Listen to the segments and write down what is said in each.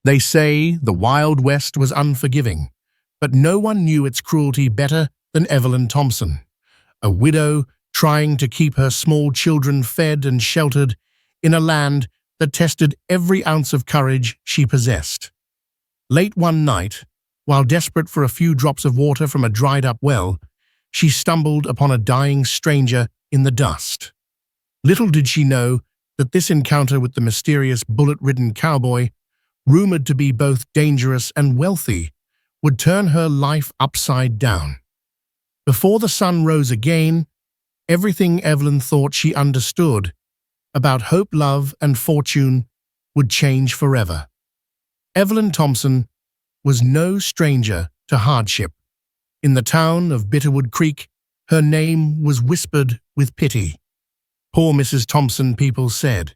They say the Wild West was unforgiving, but no one knew its cruelty better than Evelyn Thompson, a widow trying to keep her small children fed and sheltered in a land that tested every ounce of courage she possessed. Late one night, while desperate for a few drops of water from a dried-up well, she stumbled upon a dying stranger in the dust. Little did she know that this encounter with the mysterious bullet-ridden cowboy, rumored to be both dangerous and wealthy, would turn her life upside down. Before the sun rose again, everything Evelyn thought she understood about hope, love, and fortune would change forever. Evelyn Thompson was no stranger to hardship. In the town of Bitterwood Creek, her name was whispered with pity. Poor Mrs. Thompson, people said.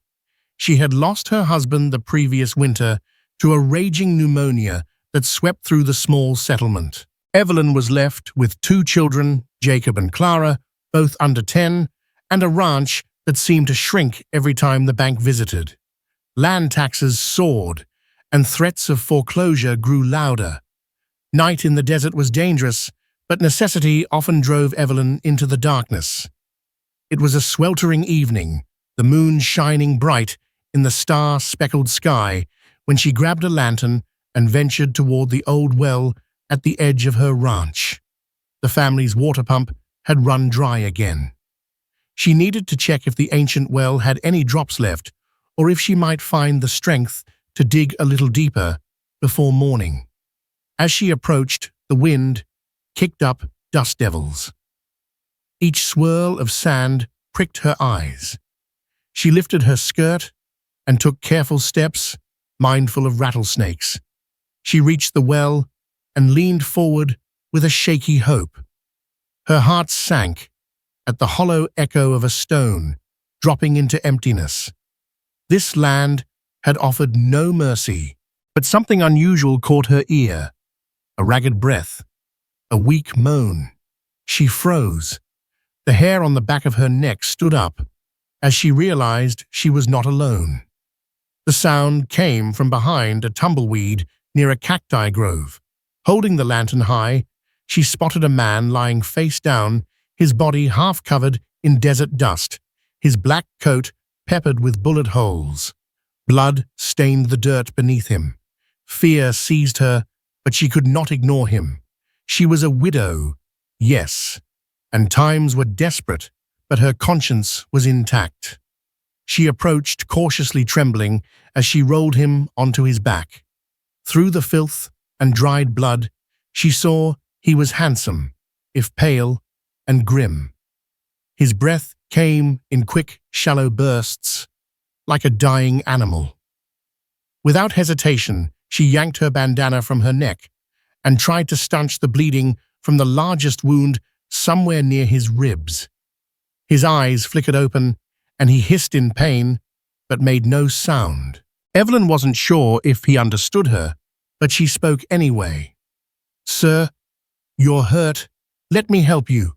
She had lost her husband the previous winter to a raging pneumonia that swept through the small settlement. Evelyn was left with 2 children, Jacob and Clara, both under 10, and a ranch that seemed to shrink every time the bank visited. Land taxes soared, and threats of foreclosure grew louder. Night in the desert was dangerous, but necessity often drove Evelyn into the darkness. It was a sweltering evening, the moon shining bright in the star-speckled sky, when she grabbed a lantern and ventured toward the old well at the edge of her ranch. The family's water pump had run dry again. She needed to check if the ancient well had any drops left, or if she might find the strength to dig a little deeper before morning. As she approached, the wind kicked up dust devils. Each swirl of sand pricked her eyes. She lifted her skirt and took careful steps, mindful of rattlesnakes. She reached the well and leaned forward with a shaky hope. Her heart sank at the hollow echo of a stone dropping into emptiness. This land had offered no mercy, but something unusual caught her ear. A ragged breath, a weak moan. She froze. The hair on the back of her neck stood up as she realized she was not alone. The sound came from behind a tumbleweed near a cacti grove. Holding the lantern high, she spotted a man lying face down, his body half covered in desert dust, his black coat peppered with bullet holes. Blood stained the dirt beneath him. Fear seized her, but she could not ignore him. She was a widow, yes, and times were desperate, but her conscience was intact. She approached, cautiously trembling, as she rolled him onto his back. Through the filth and dried blood, she saw he was handsome, if pale, and grim. His breath came in quick, shallow bursts, like a dying animal. Without hesitation, she yanked her bandana from her neck and tried to stanch the bleeding from the largest wound somewhere near his ribs. His eyes flickered open, and he hissed in pain, but made no sound. Evelyn wasn't sure if he understood her, but she spoke anyway. "Sir, you're hurt. Let me help you."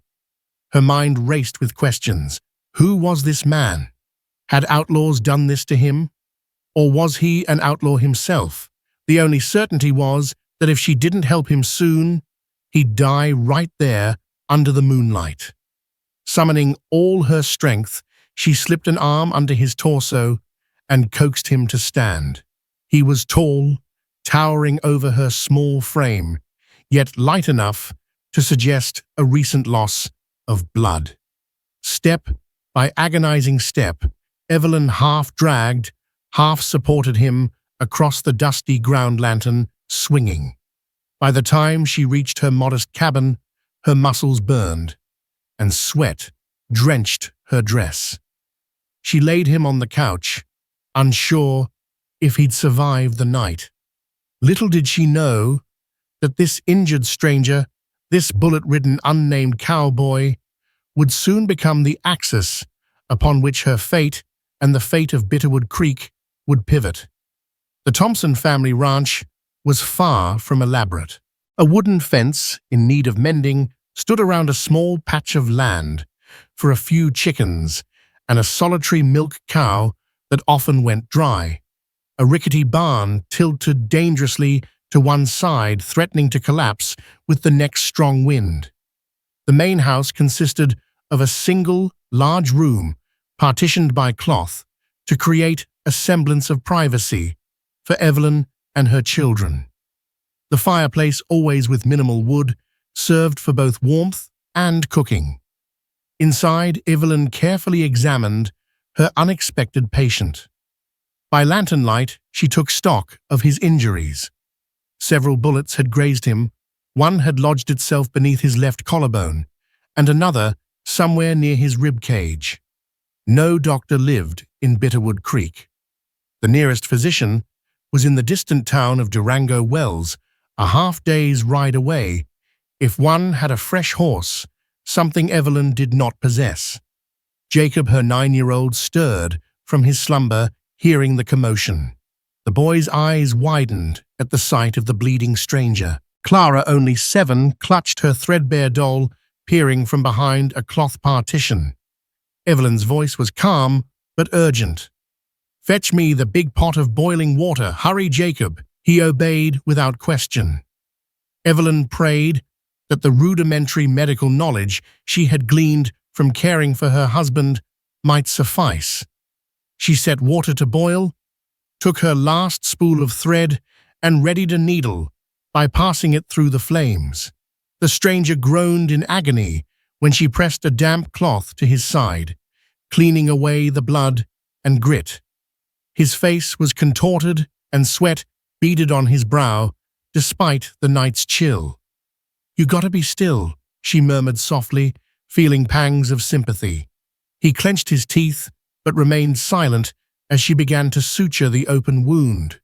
Her mind raced with questions. Who was this man? Had outlaws done this to him? Or was he an outlaw himself? The only certainty was that if she didn't help him soon, he'd die right there under the moonlight. Summoning all her strength, she slipped an arm under his torso and coaxed him to stand. He was tall, towering over her small frame, yet light enough to suggest a recent loss of blood. Step by agonizing step, Evelyn half-dragged, half-supported him across the dusty ground lantern, swinging. By the time she reached her modest cabin, her muscles burned, and sweat drenched her dress. She laid him on the couch, unsure if he'd survive the night. Little did she know that this injured stranger, this bullet-ridden unnamed cowboy, would soon become the axis upon which her fate and the fate of Bitterwood Creek would pivot. The Thompson family ranch was far from elaborate. A wooden fence, in need of mending, stood around a small patch of land for a few chickens and a solitary milk cow that often went dry. a rickety barn tilted dangerously to one side, threatening to collapse with the next strong wind. The main house consisted of a single, large room, partitioned by cloth, to create a semblance of privacy for Evelyn and her children. The fireplace, always with minimal wood, served for both warmth and cooking. Inside, Evelyn carefully examined her unexpected patient. By lantern light, she took stock of his injuries. Several bullets had grazed him. One had lodged itself beneath his left collarbone, and another somewhere near his rib cage. No doctor lived in Bitterwood Creek. The nearest physician was in the distant town of Durango Wells, a half-day's ride away, if one had a fresh horse, something Evelyn did not possess. Jacob, her 9-year-old, stirred from his slumber, hearing the commotion. The boy's eyes widened at the sight of the bleeding stranger. Clara, only 7, clutched her threadbare doll, peering from behind a cloth partition. Evelyn's voice was calm but urgent. "Fetch me the big pot of boiling water. Hurry, Jacob." He obeyed without question. Evelyn prayed that the rudimentary medical knowledge she had gleaned from caring for her husband might suffice. She set water to boil, took her last spool of thread, and readied a needle by passing it through the flames. The stranger groaned in agony when she pressed a damp cloth to his side, cleaning away the blood and grit. His face was contorted and sweat beaded on his brow, despite the night's chill. "You gotta be still," she murmured softly, feeling pangs of sympathy. He clenched his teeth, but remained silent as she began to suture the open wound.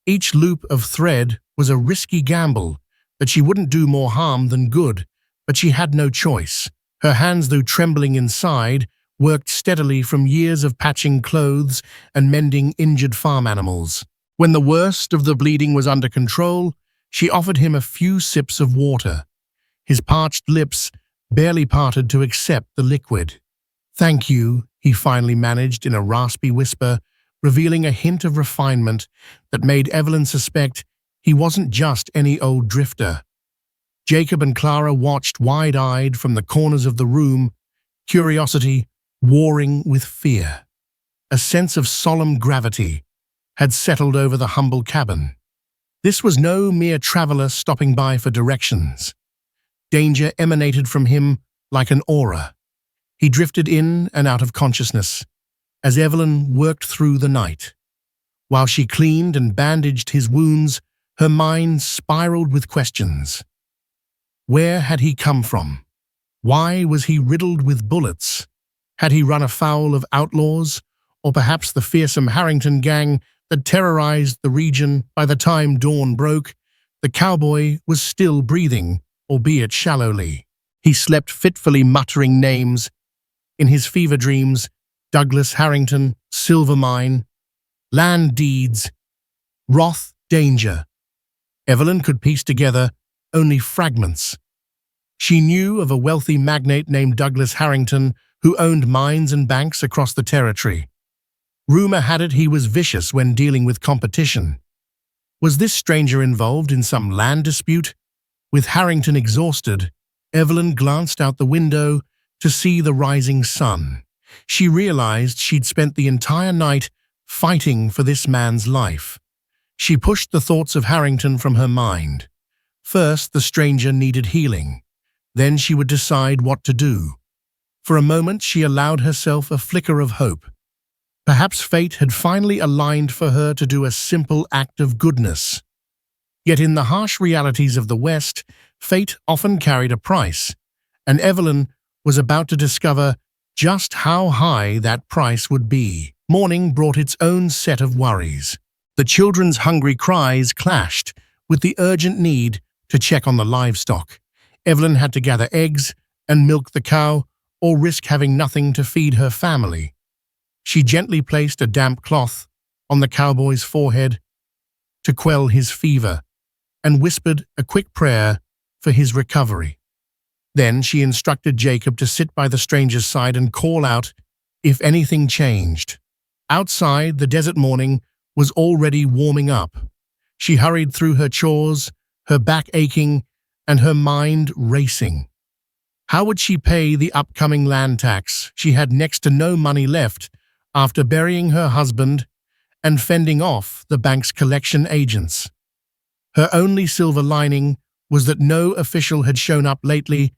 Each loop of thread was a risky gamble that she wouldn't do more harm than good, but she had no choice. Her hands, though trembling inside, worked steadily from years of patching clothes and mending injured farm animals. When the worst of the bleeding was under control, she offered him a few sips of water. His parched lips barely parted to accept the liquid. "Thank you," he finally managed in a raspy whisper, revealing a hint of refinement that made Evelyn suspect he wasn't just any old drifter. Jacob and Clara watched wide-eyed from the corners of the room, curiosity warring with fear. A sense of solemn gravity had settled over the humble cabin. This was no mere traveler stopping by for directions. Danger emanated from him like an aura. He drifted in and out of consciousness as Evelyn worked through the night. While she cleaned and bandaged his wounds, her mind spiraled with questions. Where had he come from? Why was he riddled with bullets? Had he run afoul of outlaws, or perhaps the fearsome Harrington gang that terrorized the region? By the time dawn broke, the cowboy was still breathing, albeit shallowly. He slept fitfully, muttering names. In his fever dreams, Douglas Harrington, silver mine, land deeds, wrath, danger. Evelyn could piece together only fragments. She knew of a wealthy magnate named Douglas Harrington who owned mines and banks across the territory. Rumor had it he was vicious when dealing with competition. Was this stranger involved in some land dispute? With Harrington exhausted, Evelyn glanced out the window to see the rising sun. She realized she'd spent the entire night fighting for this man's life. She pushed the thoughts of Harrington from her mind. First, the stranger needed healing. Then she would decide what to do. For a moment, she allowed herself a flicker of hope. Perhaps fate had finally aligned for her to do a simple act of goodness. Yet in the harsh realities of the West, fate often carried a price, and Evelyn was about to discover just how high that price would be. Morning brought its own set of worries. The children's hungry cries clashed with the urgent need to check on the livestock. Evelyn had to gather eggs and milk the cow, or risk having nothing to feed her family. She gently placed a damp cloth on the cowboy's forehead to quell his fever and whispered a quick prayer for his recovery. Then she instructed Jacob to sit by the stranger's side and call out if anything changed. Outside, the desert morning was already warming up. She hurried through her chores, her back aching, and her mind racing. How would she pay the upcoming land tax? She had next to no money left after burying her husband and fending off the bank's collection agents. Her only silver lining was that no official had shown up lately,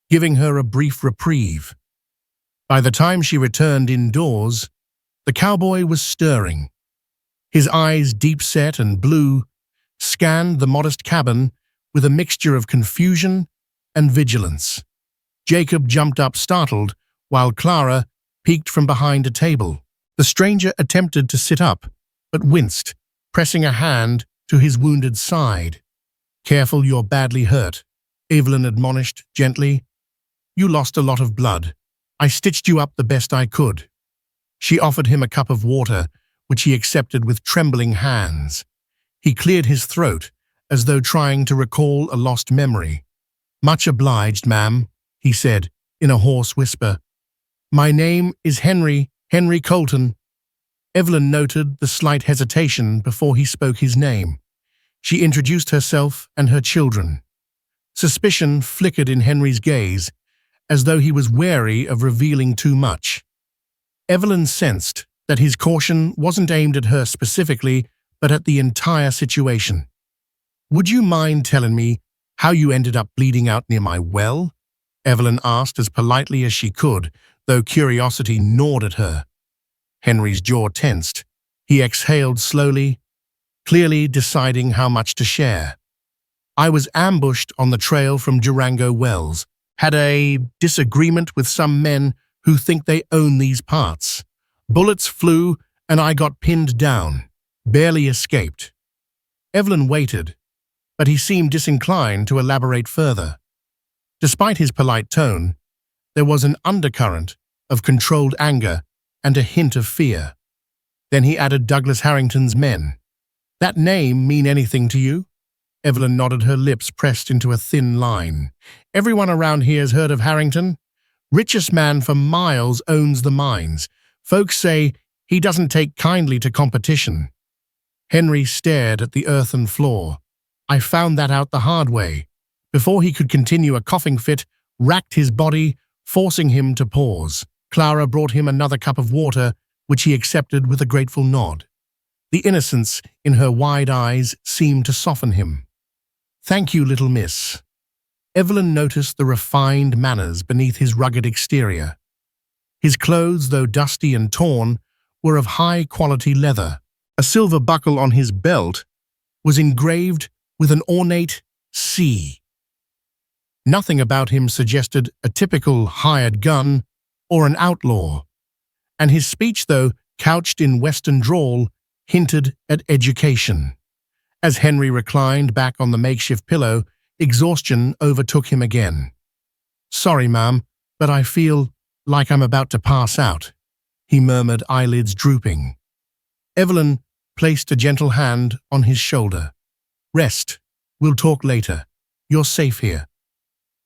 giving her a brief reprieve. By the time she returned indoors, the cowboy was stirring. His eyes, deep-set and blue, scanned the modest cabin with a mixture of confusion and vigilance. Jacob jumped up startled, while Clara peeked from behind a table. The stranger attempted to sit up, but winced, pressing a hand to his wounded side. "Careful, you're badly hurt," Evelyn admonished gently. "You lost a lot of blood. I stitched you up the best I could." She offered him a cup of water, which he accepted with trembling hands. He cleared his throat, as though trying to recall a lost memory. "Much obliged, ma'am," he said, in a hoarse whisper. "My name is Henry Colton." Evelyn noted the slight hesitation before he spoke his name. She introduced herself and her children. Suspicion flickered in Henry's gaze, as though he was wary of revealing too much. Evelyn sensed that his caution wasn't aimed at her specifically, but at the entire situation. "Would you mind telling me how you ended up bleeding out near my well?" Evelyn asked as politely as she could, though curiosity gnawed at her. Henry's jaw tensed. He exhaled slowly, clearly deciding how much to share. "I was ambushed on the trail from Durango Wells. Had a disagreement with some men who think they own these parts. Bullets flew and I got pinned down. Barely escaped." Evelyn waited, but he seemed disinclined to elaborate further. Despite his polite tone, there was an undercurrent of controlled anger and a hint of fear. Then he added Douglas Harrington's men. "That name mean anything to you?" Evelyn nodded, her lips pressed into a thin line. "Everyone around here has heard of Harrington. Richest man for miles owns the mines. Folks say he doesn't take kindly to competition." Henry stared at the earthen floor. "I found that out the hard way." Before he could continue, a coughing fit racked his body, forcing him to pause. Clara brought him another cup of water, which he accepted with a grateful nod. The innocence in her wide eyes seemed to soften him. "Thank you, little miss." Evelyn noticed the refined manners beneath his rugged exterior. His clothes, though dusty and torn, were of high-quality leather. A silver buckle on his belt was engraved with an ornate C. Nothing about him suggested a typical hired gun or an outlaw, and his speech, though couched in Western drawl, hinted at education. As Henry reclined back on the makeshift pillow, exhaustion overtook him again. "Sorry, ma'am, but I feel like I'm about to pass out," he murmured, eyelids drooping. Evelyn placed a gentle hand on his shoulder. "Rest. We'll talk later. You're safe here."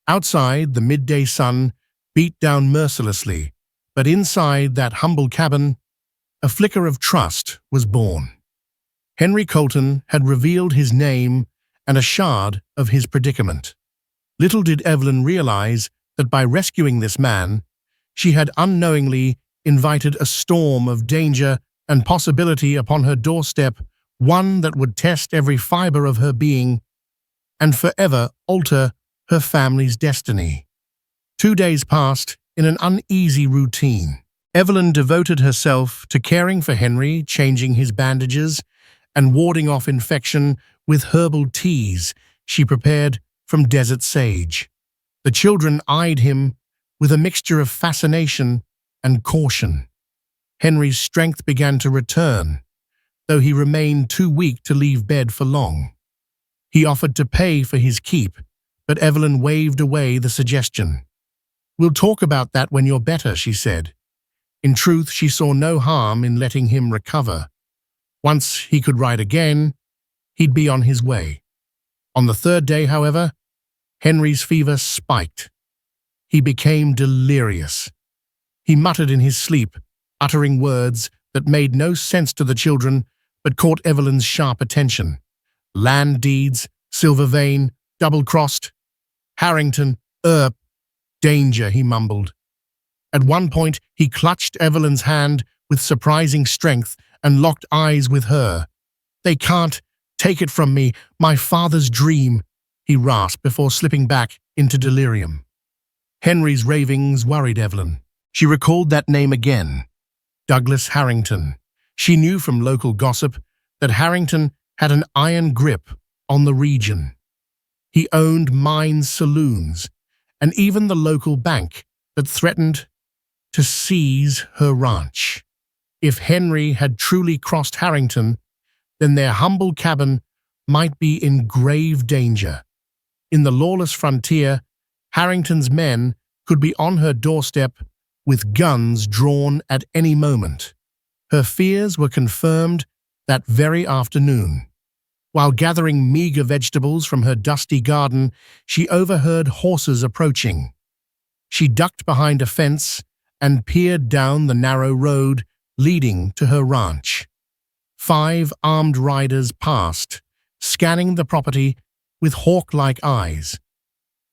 Outside, the midday sun beat down mercilessly, but inside that humble cabin, a flicker of trust was born. Henry Colton had revealed his name and a shard of his predicament. Little did Evelyn realize that by rescuing this man, she had unknowingly invited a storm of danger and possibility upon her doorstep, one that would test every fiber of her being and forever alter her family's destiny. 2 days passed in an uneasy routine. Evelyn devoted herself to caring for Henry, changing his bandages, and warding off infection with herbal teas she prepared from desert sage. The children eyed him with a mixture of fascination and caution. Henry's strength began to return, though he remained too weak to leave bed for long. He offered to pay for his keep, but Evelyn waved away the suggestion. "We'll talk about that when you're better," she said. In truth, she saw no harm in letting him recover. Once he could ride again, he'd be on his way. On the third day, however, Henry's fever spiked. He became delirious. He muttered in his sleep, uttering words that made no sense to the children but caught Evelyn's sharp attention. Land deeds, silver vein, double-crossed. Harrington, danger, he mumbled. At one point, he clutched Evelyn's hand with surprising strength and locked eyes with her. They can't take it from me, my father's dream, he rasped before slipping back into delirium. Henry's ravings worried Evelyn. She recalled that name again, Douglas Harrington. She knew from local gossip that Harrington had an iron grip on the region. He owned mines, saloons, and even the local bank that threatened to seize her ranch. If Henry had truly crossed Harrington, then their humble cabin might be in grave danger. In the lawless frontier, Harrington's men could be on her doorstep with guns drawn at any moment. Her fears were confirmed that very afternoon. While gathering meager vegetables from her dusty garden, she overheard horses approaching. She ducked behind a fence and peered down the narrow road leading to her ranch. 5 armed riders passed, scanning the property with hawk-like eyes.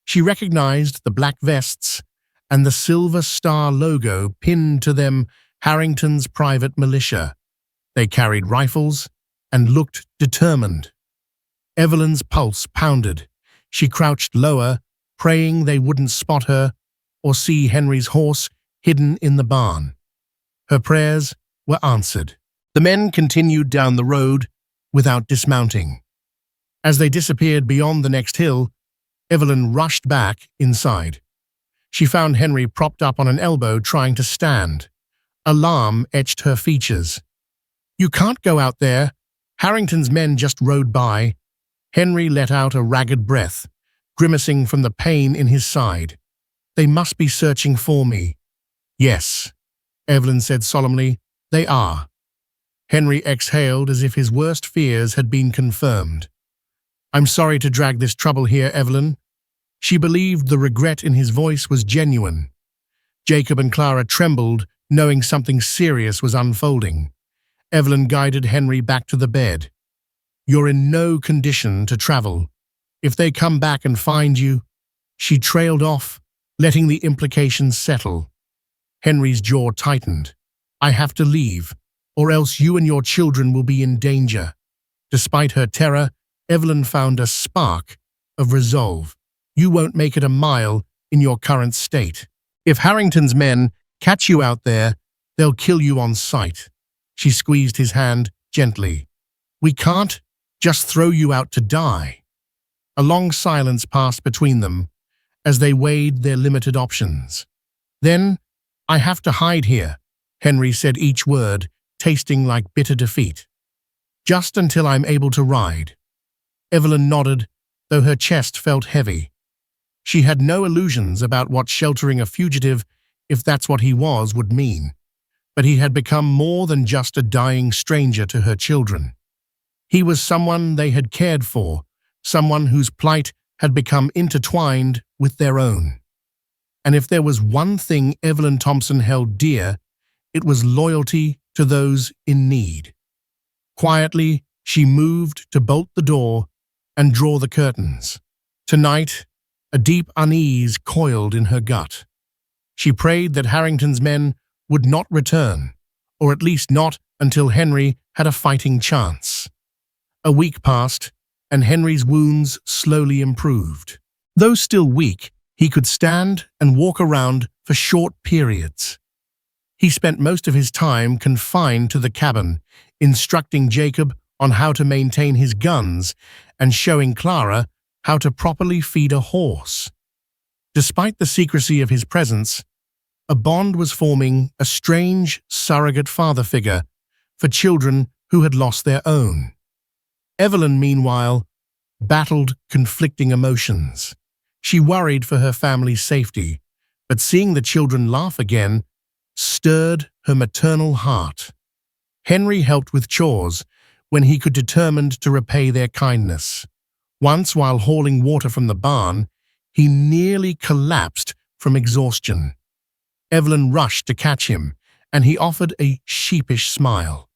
She recognized the black vests and the silver star logo pinned to them, Harrington's private militia. They carried rifles and looked determined. Evelyn's pulse pounded. She crouched lower, praying they wouldn't spot her or see Henry's horse hidden in the barn. Her prayers were answered. The men continued down the road without dismounting. As they disappeared beyond the next hill, Evelyn rushed back inside. She found Henry propped up on an elbow trying to stand. Alarm etched her features. "You can't go out there. Harrington's men just rode by." Henry let out a ragged breath, grimacing from the pain in his side. "They must be searching for me." "Yes," Evelyn said solemnly, "they are." Henry exhaled as if his worst fears had been confirmed. "I'm sorry to drag this trouble here, Evelyn." She believed the regret in his voice was genuine. Jacob and Clara trembled, knowing something serious was unfolding. Evelyn guided Henry back to the bed. "You're in no condition to travel. If they come back and find you—" She trailed off, letting the implications settle. Henry's jaw tightened. "I have to leave, or else you and your children will be in danger." Despite her terror, Evelyn found a spark of resolve. "You won't make it a mile in your current state. If Harrington's men catch you out there, they'll kill you on sight." She squeezed his hand gently. "We can't just throw you out to die." A long silence passed between them as they weighed their limited options. "Then, I have to hide here," Henry said each word, tasting like bitter defeat. "Just until I'm able to ride." Evelyn nodded, though her chest felt heavy. She had no illusions about what sheltering a fugitive, if that's what he was, would mean. But he had become more than just a dying stranger to her children. He was someone they had cared for, someone whose plight had become intertwined with their own. And if there was one thing Evelyn Thompson held dear, it was loyalty to those in need. Quietly, she moved to bolt the door and draw the curtains. Tonight, a deep unease coiled in her gut. She prayed that Harrington's men would not return, or at least not until Henry had a fighting chance. A week passed, and Henry's wounds slowly improved. Though still weak, he could stand and walk around for short periods. He spent most of his time confined to the cabin, instructing Jacob on how to maintain his guns and showing Clara how to properly feed a horse. Despite the secrecy of his presence, a bond was forming, a strange surrogate father figure for children who had lost their own. Evelyn, meanwhile, battled conflicting emotions. She worried for her family's safety, but seeing the children laugh again stirred her maternal heart. Henry helped with chores when he could determined to repay their kindness. Once, while hauling water from the barn, he nearly collapsed from exhaustion. Evelyn rushed to catch him, and he offered a sheepish smile.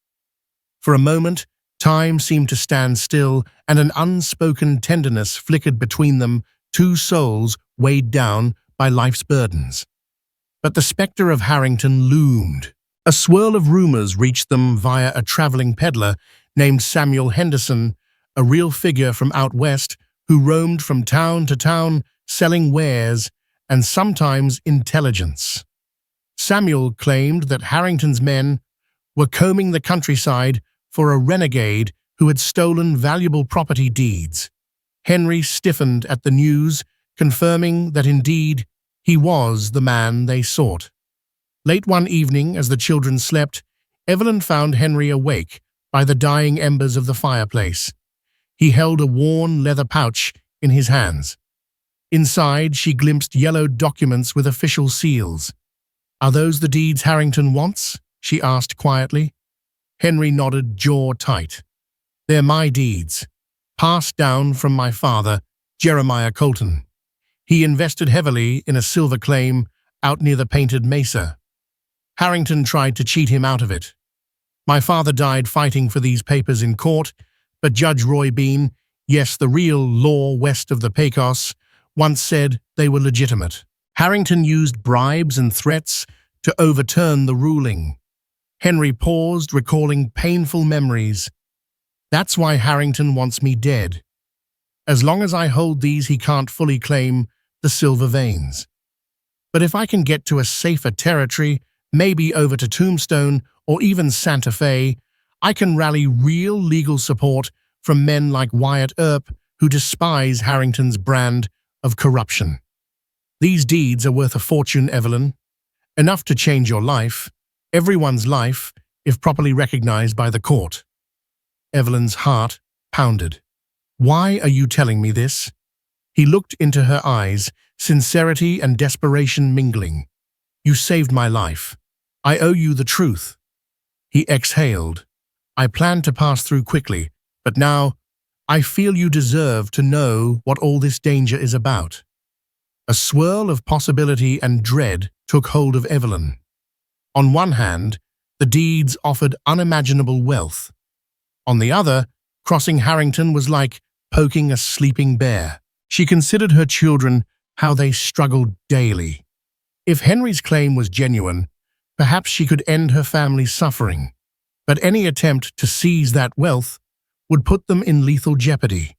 For a moment, Time seemed to stand still, and an unspoken tenderness flickered between them, two souls weighed down by life's burdens. But the spectre of Harrington loomed. A swirl of rumors reached them via a traveling peddler named Samuel Henderson, a real figure from out west who roamed from town to town selling wares and sometimes intelligence. Samuel claimed that Harrington's men were combing the countryside for a renegade who had stolen valuable property deeds. Henry stiffened at the news, confirming that indeed he was the man they sought. Late one evening, as the children slept, Evelyn found Henry awake by the dying embers of the fireplace. He held a worn leather pouch in his hands. Inside, she glimpsed yellowed documents with official seals. "Are those the deeds Harrington wants?" she asked quietly. Henry nodded, jaw tight. "They're my deeds, passed down from my father, Jeremiah Colton. He invested heavily in a silver claim out near the Painted Mesa. Harrington tried to cheat him out of it. My father died fighting for these papers in court, but Judge Roy Bean, yes, the real law west of the Pecos, once said they were legitimate. Harrington used bribes and threats to overturn the ruling." Henry paused, recalling painful memories. "That's why Harrington wants me dead. As long as I hold these, he can't fully claim the silver veins. But if I can get to a safer territory, maybe over to Tombstone or even Santa Fe, I can rally real legal support from men like Wyatt Earp who despise Harrington's brand of corruption. These deeds are worth a fortune, Evelyn. Enough to change your life, everyone's life, if properly recognized by the court." Evelyn's heart pounded. "Why are you telling me this?" He looked into her eyes, sincerity and desperation mingling. "You saved my life. I owe you the truth." He exhaled. "I planned to pass through quickly, but now I feel you deserve to know what all this danger is about." A swirl of possibility and dread took hold of Evelyn. On one hand, the deeds offered unimaginable wealth. On the other, crossing Harrington was like poking a sleeping bear. She considered her children, how they struggled daily. If Henry's claim was genuine, perhaps she could end her family's suffering. But any attempt to seize that wealth would put them in lethal jeopardy.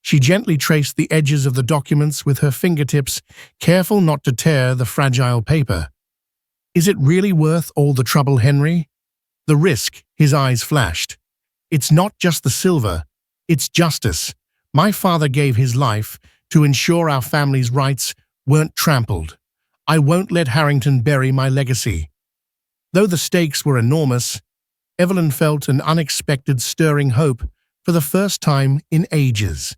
She gently traced the edges of the documents with her fingertips, careful not to tear the fragile paper. "Is it really worth all the trouble, Henry?" "The risk," his eyes flashed. "It's not just the silver, it's justice. My father gave his life to ensure our family's rights weren't trampled. I won't let Harrington bury my legacy." Though the stakes were enormous, Evelyn felt an unexpected stirring hope for the first time in ages.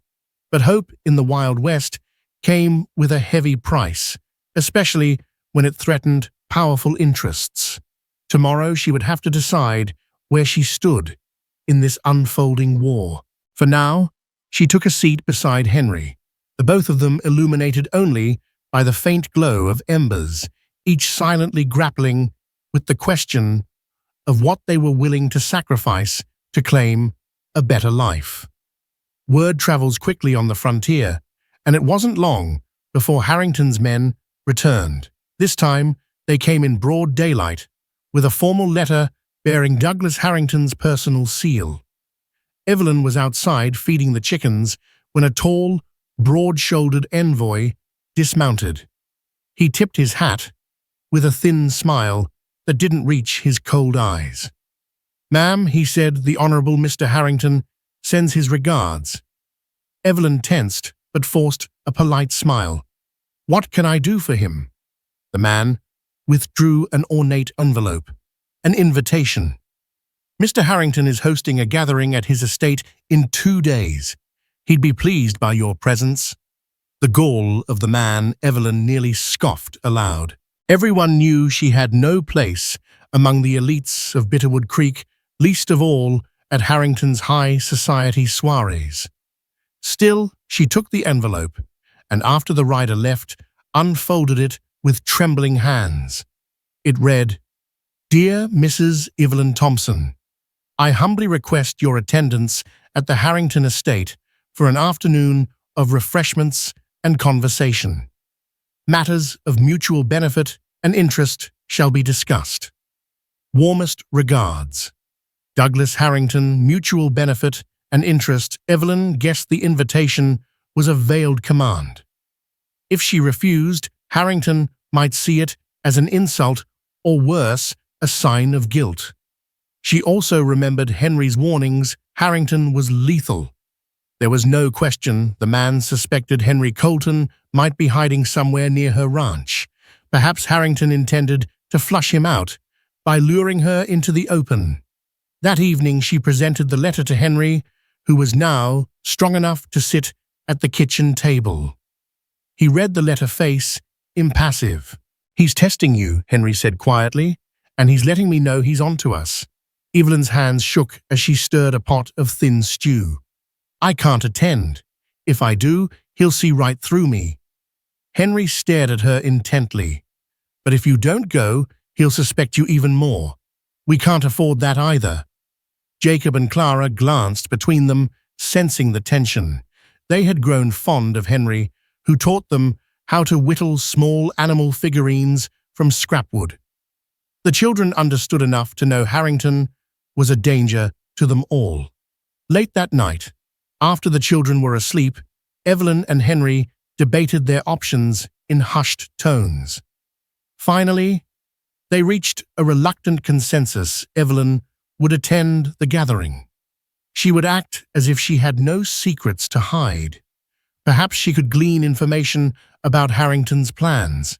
But hope in the Wild West came with a heavy price, especially when it threatened powerful interests. Tomorrow she would have to decide where she stood in this unfolding war. For now, she took a seat beside Henry, the both of them illuminated only by the faint glow of embers, each silently grappling with the question of what they were willing to sacrifice to claim a better life. Word travels quickly on the frontier, and it wasn't long before Harrington's men returned. This time, they came in broad daylight, with a formal letter bearing Douglas Harrington's personal seal. Evelyn was outside feeding the chickens when a tall, broad-shouldered envoy dismounted. He tipped his hat with a thin smile that didn't reach his cold eyes. "Ma'am," he said, "the Honorable Mr. Harrington sends his regards." Evelyn tensed, but forced a polite smile. "What can I do for him?" The man withdrew an ornate envelope, an invitation. "Mr. Harrington is hosting a gathering at his estate in 2 days. He'd be pleased by your presence." The gall of the man, Evelyn nearly scoffed aloud. Everyone knew she had no place among the elites of Bitterwood Creek, least of all at Harrington's high society soirees. Still, she took the envelope, and after the rider left, unfolded it with trembling hands. It read, "Dear Mrs. Evelyn Thompson, I humbly request your attendance at the Harrington estate for an afternoon of refreshments and conversation. Matters of mutual benefit and interest shall be discussed. Warmest regards. Douglas Harrington, mutual benefit and interest. Evelyn guessed the invitation was a veiled command. If she refused, Harrington might see it as an insult or worse, a sign of guilt. She also remembered Henry's warnings. Harrington was lethal. There was no question the man suspected Henry Colton might be hiding somewhere near her ranch. Perhaps Harrington intended to flush him out by luring her into the open. That evening she presented the letter to Henry, who was now strong enough to sit at the kitchen table. He read the letter face, impassive. "He's testing you," Henry said quietly, "and he's letting me know he's onto us." Evelyn's hands shook as she stirred a pot of thin stew. "I can't attend. If I do, he'll see right through me." Henry stared at her intently. "But if you don't go, he'll suspect you even more. We can't afford that either." Jacob and Clara glanced between them, sensing the tension. They had grown fond of Henry, who taught them how to whittle small animal figurines from scrapwood. The children understood enough to know Harrington was a danger to them all. Late that night, after the children were asleep, Evelyn and Henry debated their options in hushed tones. Finally, they reached a reluctant consensus. Evelyn would attend the gathering. She would act as if she had no secrets to hide. Perhaps she could glean information about Harrington's plans.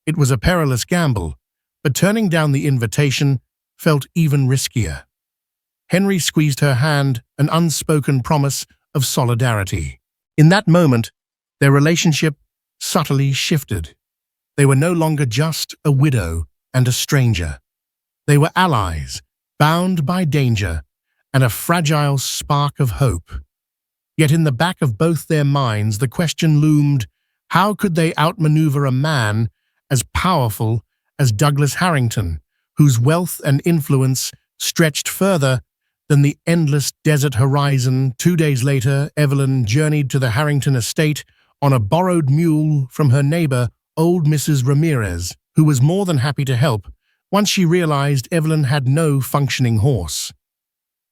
It was a perilous gamble, but turning down the invitation felt even riskier. Henry squeezed her hand, an unspoken promise of solidarity. In that moment, their relationship subtly shifted. They were no longer just a widow and a stranger. They were allies, bound by danger and a fragile spark of hope. Yet in the back of both their minds, the question loomed, how could they outmaneuver a man as powerful as Douglas Harrington, whose wealth and influence stretched further than the endless desert horizon? 2 days later, Evelyn journeyed to the Harrington estate on a borrowed mule from her neighbor, old Mrs. Ramirez, who was more than happy to help once she realized Evelyn had no functioning horse.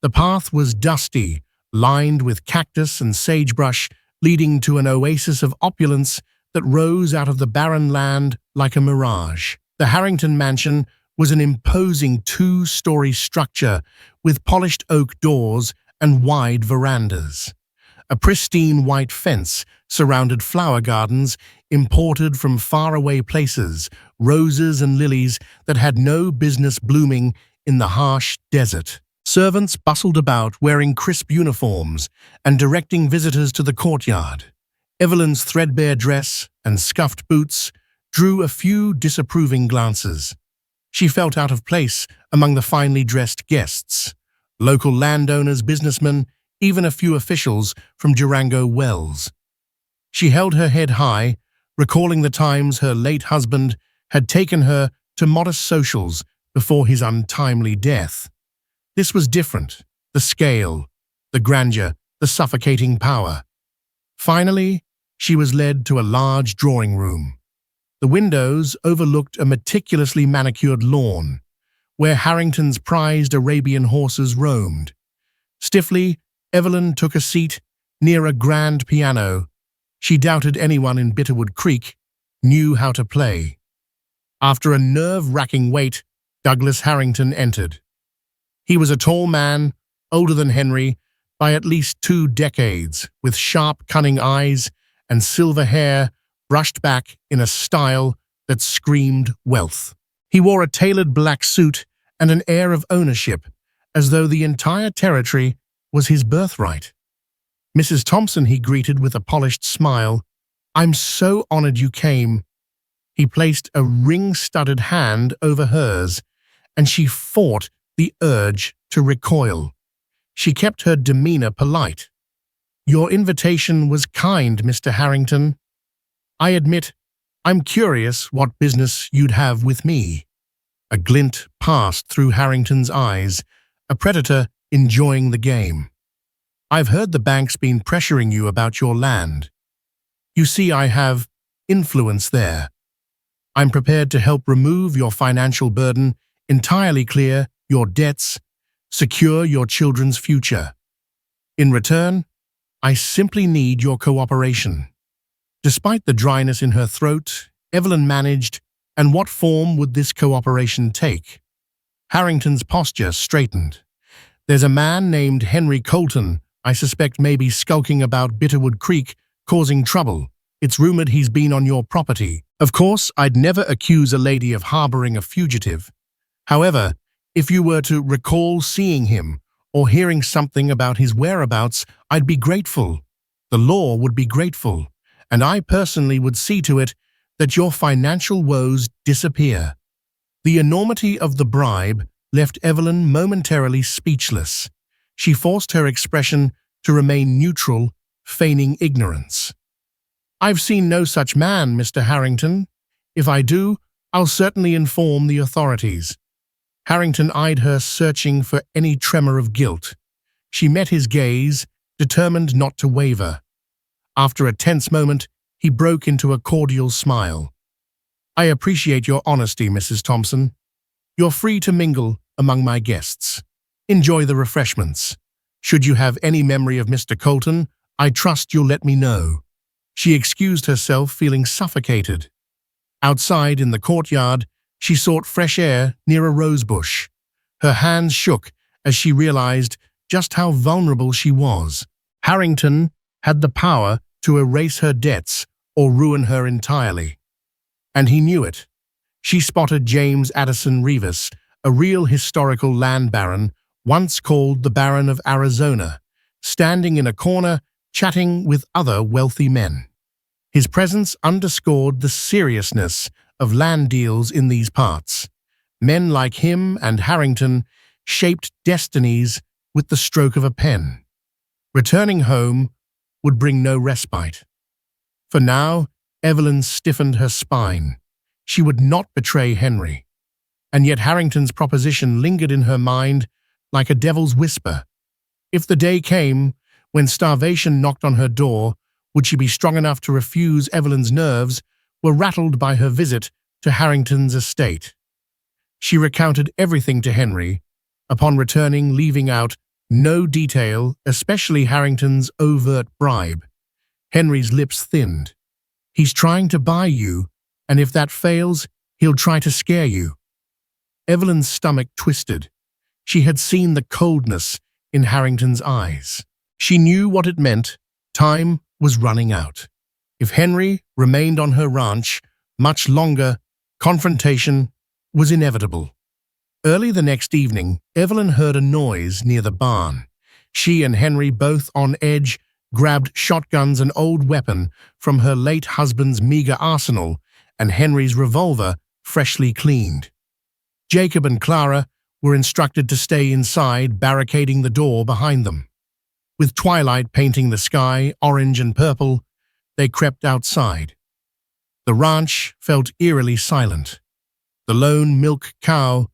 The path was dusty, lined with cactus and sagebrush, leading to an oasis of opulence that rose out of the barren land like a mirage. The Harrington mansion was an imposing 2-story structure with polished oak doors and wide verandas. A pristine white fence surrounded flower gardens imported from faraway places, roses and lilies that had no business blooming in the harsh desert. Servants bustled about wearing crisp uniforms and directing visitors to the courtyard. Evelyn's threadbare dress and scuffed boots drew a few disapproving glances. She felt out of place among the finely dressed guests. Local landowners, businessmen, even a few officials from Durango Wells. She held her head high, recalling the times her late husband had taken her to modest socials before his untimely death. This was different. The scale, the grandeur, the suffocating power. Finally, she was led to a large drawing room. The windows overlooked a meticulously manicured lawn, where Harrington's prized Arabian horses roamed. Stiffly, Evelyn took a seat near a grand piano. She doubted anyone in Bitterwood Creek knew how to play. After a nerve-wracking wait, Douglas Harrington entered. He was a tall man, older than Henry by at least 2 decades, with sharp, cunning eyes and silver hair brushed back in a style that screamed wealth. He wore a tailored black suit and an air of ownership, as though the entire territory was his birthright. "Mrs. Thompson," he greeted with a polished smile, "I'm so honored you came." He placed a ring-studded hand over hers, and she fought the urge to recoil. She kept her demeanor polite. "Your invitation was kind, Mr. Harrington. I admit, I'm curious what business you'd have with me." A glint passed through Harrington's eyes. A predator enjoying the game. I've heard the bank's been pressuring you about your land. You see, I have influence there. I'm prepared to help remove your financial burden, entirely clear your debts, secure your children's future. In return, I simply need your cooperation." Despite the dryness in her throat, Evelyn managed, and what form would this cooperation take? Harrington's posture straightened. "There's a man named Henry Colton I suspect may be skulking about Bitterwood Creek, causing trouble. It's rumored he's been on your property. Of course, I'd never accuse a lady of harboring a fugitive. However, if you were to recall seeing him or hearing something about his whereabouts, I'd be grateful. The law would be grateful, and I personally would see to it that your financial woes disappear." The enormity of the bribe left Evelyn momentarily speechless. She forced her expression to remain neutral, feigning ignorance. "I've seen no such man, Mr. Harrington. If I do, I'll certainly inform the authorities." Harrington eyed her, searching for any tremor of guilt. She met his gaze, determined not to waver. After a tense moment, he broke into a cordial smile. "I appreciate your honesty, Mrs. Thompson. You're free to mingle among my guests. Enjoy the refreshments. Should you have any memory of Mr. Colton, I trust you'll let me know." She excused herself, feeling suffocated. Outside in the courtyard, she sought fresh air near a rosebush. Her hands shook as she realized just how vulnerable she was. Harrington had the power to erase her debts or ruin her entirely. And he knew it. She spotted James Addison Revis, a real historical land baron, once called the Baron of Arizona, standing in a corner chatting with other wealthy men. His presence underscored the seriousness of land deals in these parts. Men like him and Harrington shaped destinies with the stroke of a pen. Returning home would bring no respite. For now, Evelyn stiffened her spine. She would not betray Henry. And yet Harrington's proposition lingered in her mind like a devil's whisper. If the day came when starvation knocked on her door, would she be strong enough to refuse? Evelyn's nerves were rattled by her visit to Harrington's estate. She recounted everything to Henry, upon returning leaving out no detail, especially Harrington's overt bribe. Henry's lips thinned. "He's trying to buy you, and if that fails, he'll try to scare you." Evelyn's stomach twisted. She had seen the coldness in Harrington's eyes. She knew what it meant. Time was running out. If Henry remained on her ranch much longer, confrontation was inevitable. Early the next evening, Evelyn heard a noise near the barn. She and Henry, both on edge, grabbed shotguns, an old weapon from her late husband's meager arsenal, and Henry's revolver, freshly cleaned. Jacob and Clara were instructed to stay inside, barricading the door behind them. With twilight painting the sky orange and purple, they crept outside. The ranch felt eerily silent. The lone milk cow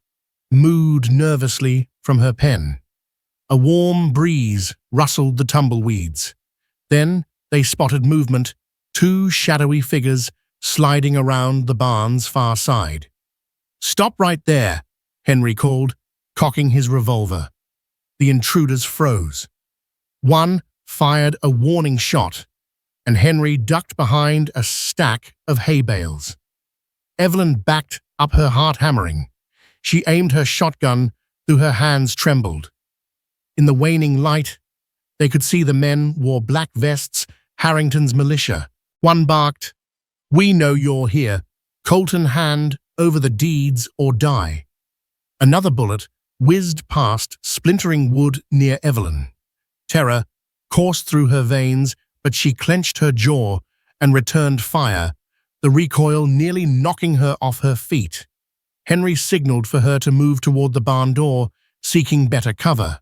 mooed nervously from her pen. A warm breeze rustled the tumbleweeds. Then they spotted movement, two shadowy figures sliding around the barn's far side. "Stop right there," Henry called, cocking his revolver. The intruders froze. One fired a warning shot, and Henry ducked behind a stack of hay bales. Evelyn backed up, her heart hammering. She aimed her shotgun, though her hands trembled. In the waning light, they could see the men wore black vests, Harrington's militia. One barked, "We know you're here. Colton, hand over the deeds or die." Another bullet whizzed past, splintering wood near Evelyn. Terror coursed through her veins, but she clenched her jaw and returned fire, the recoil nearly knocking her off her feet. Henry signaled for her to move toward the barn door, seeking better cover.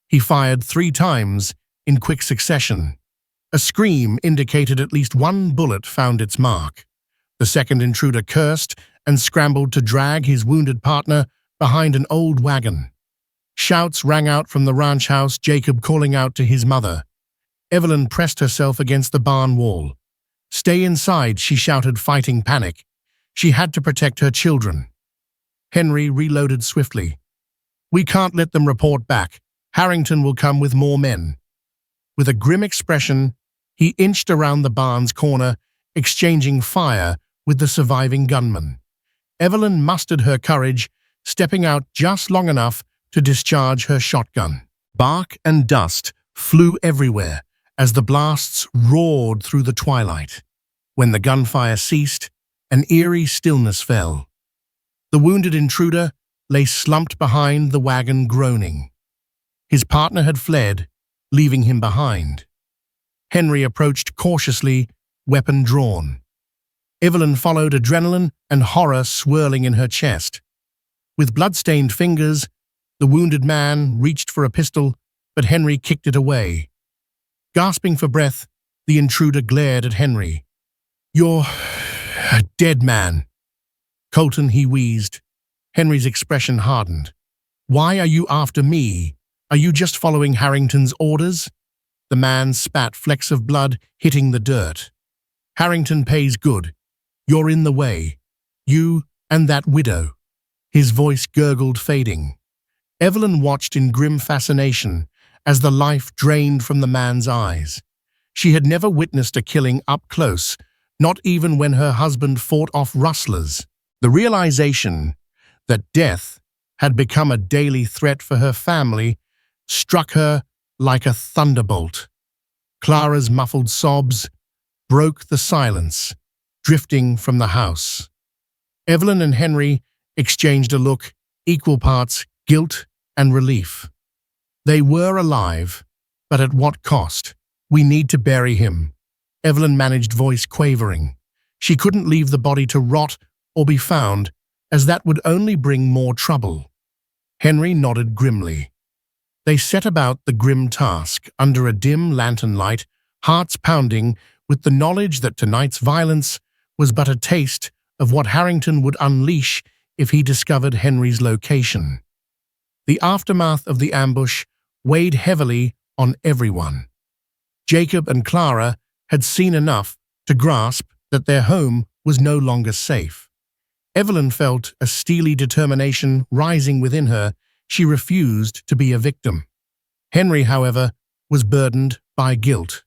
He fired 3 times in quick succession. A scream indicated at least one bullet found its mark. The second intruder cursed and scrambled to drag his wounded partner behind an old wagon. Shouts rang out from the ranch house, Jacob calling out to his mother. Evelyn pressed herself against the barn wall. "Stay inside," she shouted, fighting panic. She had to protect her children. Henry reloaded swiftly. "We can't let them report back. Harrington will come with more men." With a grim expression, he inched around the barn's corner, exchanging fire with the surviving gunman. Evelyn mustered her courage, stepping out just long enough to discharge her shotgun. Bark and dust flew everywhere as the blasts roared through the twilight. When the gunfire ceased, an eerie stillness fell. The wounded intruder lay slumped behind the wagon, groaning. His partner had fled, leaving him behind. Henry approached cautiously, weapon drawn. Evelyn followed, adrenaline and horror swirling in her chest. With blood-stained fingers, the wounded man reached for a pistol, but Henry kicked it away. Gasping for breath, the intruder glared at Henry. "You're a dead man." "Colton," he wheezed. Henry's expression hardened. "Why are you after me? Are you just following Harrington's orders?" The man spat flecks of blood, hitting the dirt. "Harrington pays good. You're in the way. You and that widow." His voice gurgled, fading. Evelyn watched in grim fascination as the life drained from the man's eyes. She had never witnessed a killing up close, not even when her husband fought off rustlers. The realization that death had become a daily threat for her family struck her like a thunderbolt. Clara's muffled sobs broke the silence, drifting from the house. Evelyn and Henry exchanged a look, equal parts guilt and relief. They were alive, but at what cost? "We need to bury him," Evelyn managed, voice quavering. She couldn't leave the body to rot or be found, as that would only bring more trouble. Henry nodded grimly. They set about the grim task under a dim lantern light, hearts pounding with the knowledge that tonight's violence was but a taste of what Harrington would unleash if he discovered Henry's location. The aftermath of the ambush weighed heavily on everyone. Jacob and Clara had seen enough to grasp that their home was no longer safe. Evelyn felt a steely determination rising within her. She refused to be a victim. Henry, however, was burdened by guilt.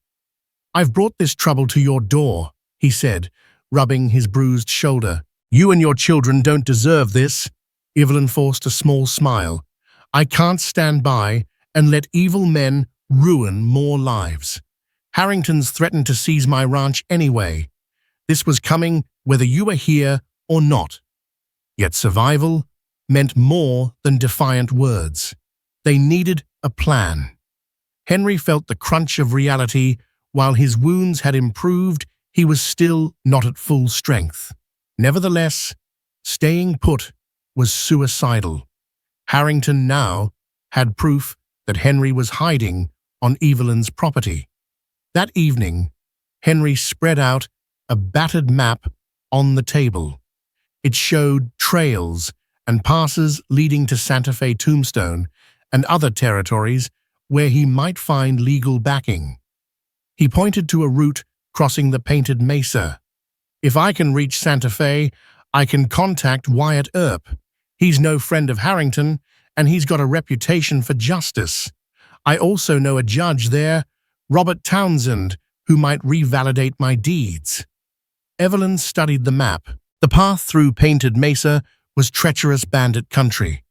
"I've brought this trouble to your door," he said, rubbing his bruised shoulder. "You and your children don't deserve this." Evelyn forced a small smile. "I can't stand by and let evil men ruin more lives. Harrington's threatened to seize my ranch anyway. This was coming whether you were here or not." Yet survival meant more than defiant words. They needed a plan. Henry felt the crunch of reality. While his wounds had improved, he was still not at full strength. Nevertheless, staying put was suicidal. Harrington now had proof that Henry was hiding on Evelyn's property. That evening, Henry spread out a battered map on the table. It showed trails and passes leading to Santa Fe Tombstone and other territories where he might find legal backing. He pointed to a route crossing the Painted Mesa. "If I can reach Santa Fe, I can contact Wyatt Earp. He's no friend of Harrington, and he's got a reputation for justice. I also know a judge there, Robert Townsend, who might revalidate my deeds." Evelyn studied the map. The path through Painted Mesa was treacherous bandit country,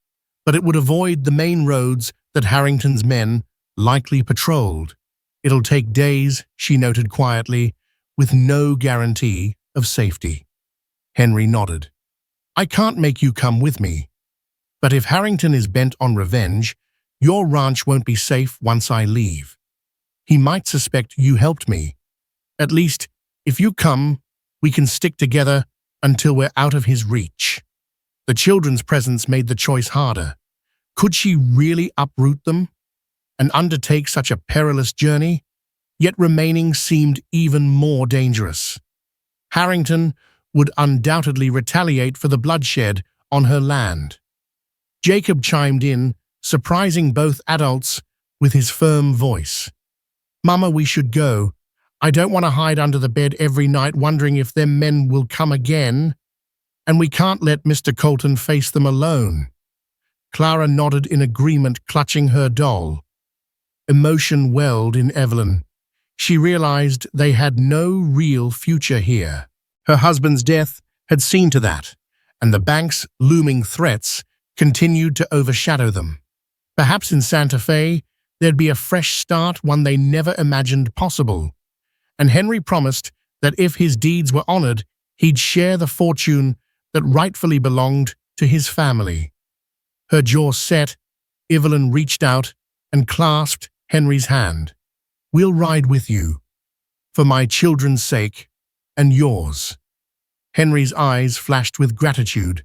but it would avoid the main roads that Harrington's men likely patrolled. "It'll take days," she noted quietly, with no guarantee of safety. Henry nodded. "I can't make you come with me. But if Harrington is bent on revenge, your ranch won't be safe once I leave. He might suspect you helped me. At least, if you come, we can stick together until we're out of his reach." The children's presence made the choice harder. Could she really uproot them and undertake such a perilous journey? Yet remaining seemed even more dangerous. Harrington would undoubtedly retaliate for the bloodshed on her land. Jacob chimed in, surprising both adults with his firm voice. "Mama, we should go. I don't want to hide under the bed every night wondering if them men will come again. And we can't let Mr. Colton face them alone." Clara nodded in agreement, clutching her doll. Emotion welled in Evelyn. She realized they had no real future here. Her husband's death had seen to that, and the bank's looming threats continued to overshadow them. Perhaps in Santa Fe, there'd be a fresh start, one they never imagined possible. And Henry promised that if his deeds were honored, he'd share the fortune that rightfully belonged to his family. Her jaw set, Evelyn reached out and clasped Henry's hand. "We'll ride with you, for my children's sake and yours." Henry's eyes flashed with gratitude,